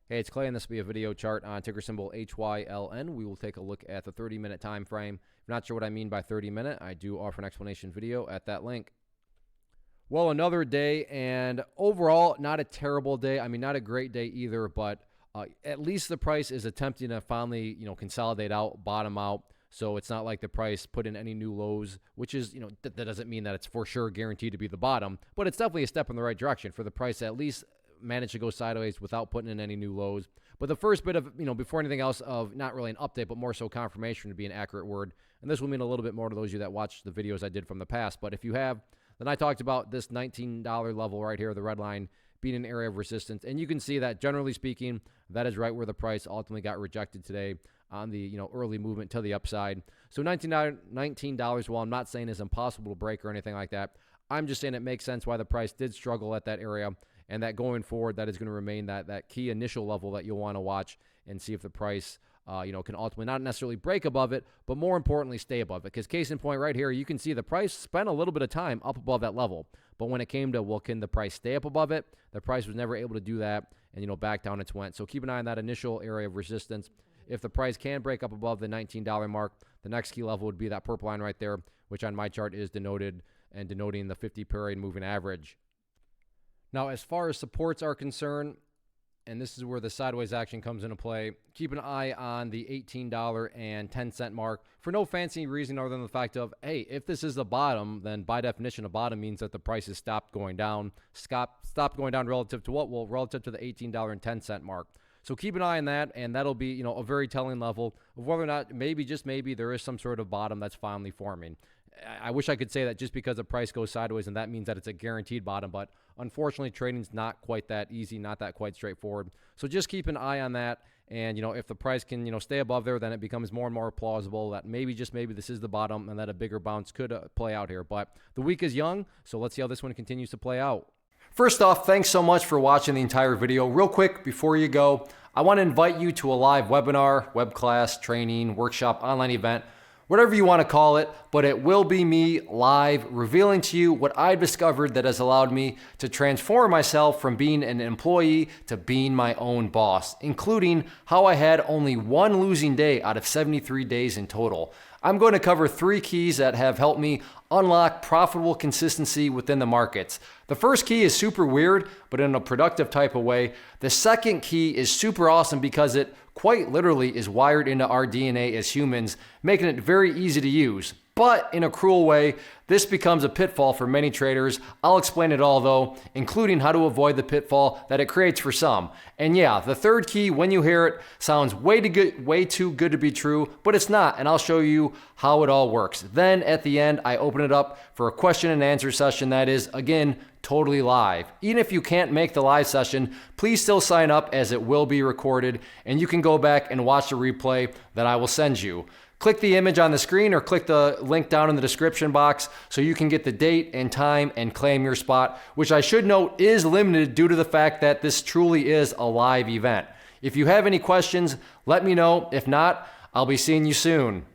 Hey, it's Clay, and this will be a video chart on ticker symbol HYLN. We will take a look at the 30-minute time frame. If you're not sure what I mean by 30-minute, I do offer an explanation video at that link. Well, another day, and overall, not a terrible day. I mean, not a great day either, but at least the price is attempting to finally, consolidate out, bottom out. So it's not like the price put in any new lows, which is, that doesn't mean that it's for sure guaranteed to be the bottom, but it's definitely a step in the right direction for the price to at least manage to go sideways without putting in any new lows. But the first bit of, before anything else, of not really an update, but more so confirmation would be an accurate word. And this will mean a little bit more to those of you that watch the videos I did from the past. But if you have, then I talked about this $19 level right here, the red line, being an area of resistance. And you can see that, generally speaking, that is right where the price ultimately got rejected today on the early movement to the upside. So $19, while I'm not saying it's impossible to break or anything like that, I'm just saying it makes sense why the price did struggle at that area, and that going forward, that is going to remain that key initial level that you'll want to watch and see if the price can ultimately not necessarily break above it, but more importantly, stay above it. Because case in point right here, you can see the price spent a little bit of time up above that level. But when it came to, well, can the price stay up above it? The price was never able to do that, and, back down it went. So keep an eye on that initial area of resistance. If the price can break up above the $19 mark, the next key level would be that purple line right there, which on my chart is denoting the 50-period moving average. Now, as far as supports are concerned, and this is where the sideways action comes into play, keep an eye on the $18.10 mark for no fancy reason other than the fact of, hey, if this is the bottom, then by definition, a bottom means that the price has stopped going down. Stopped going down relative to what? Well, relative to the $18.10 mark. So keep an eye on that, and that'll be, a very telling level of whether or not just maybe there is some sort of bottom that's finally forming. I wish I could say that just because the price goes sideways and that means that it's a guaranteed bottom, but unfortunately, trading's not quite that easy, not that quite straightforward. So just keep an eye on that, and, if the price can, stay above there, then it becomes more and more plausible that maybe, just maybe, this is the bottom and that a bigger bounce could play out here. But the week is young, so let's see how this one continues to play out. First off, thanks so much for watching the entire video. Real quick, before you go, I want to invite you to a live webinar, web class, training, workshop, online event, whatever you want to call it, but it will be me live revealing to you what I've discovered that has allowed me to transform myself from being an employee to being my own boss, including how I had only one losing day out of 73 days in total. I'm going to cover 3 keys that have helped me unlock profitable consistency within the markets. The first key is super weird, but in a productive type of way. The second key is super awesome because it quite literally is wired into our DNA as humans, making it very easy to use. But in a cruel way, this becomes a pitfall for many traders. I'll explain it all though, including how to avoid the pitfall that it creates for some. And yeah, the third key, when you hear it, sounds way too good to be true, but it's not, and I'll show you how it all works. Then at the end, I open it up for a question and answer session that is, again, totally live. Even if you can't make the live session, please still sign up as it will be recorded, and you can go back and watch the replay that I will send you. Click the image on the screen or click the link down in the description box so you can get the date and time and claim your spot, which I should note is limited due to the fact that this truly is a live event. If you have any questions, let me know. If not, I'll be seeing you soon.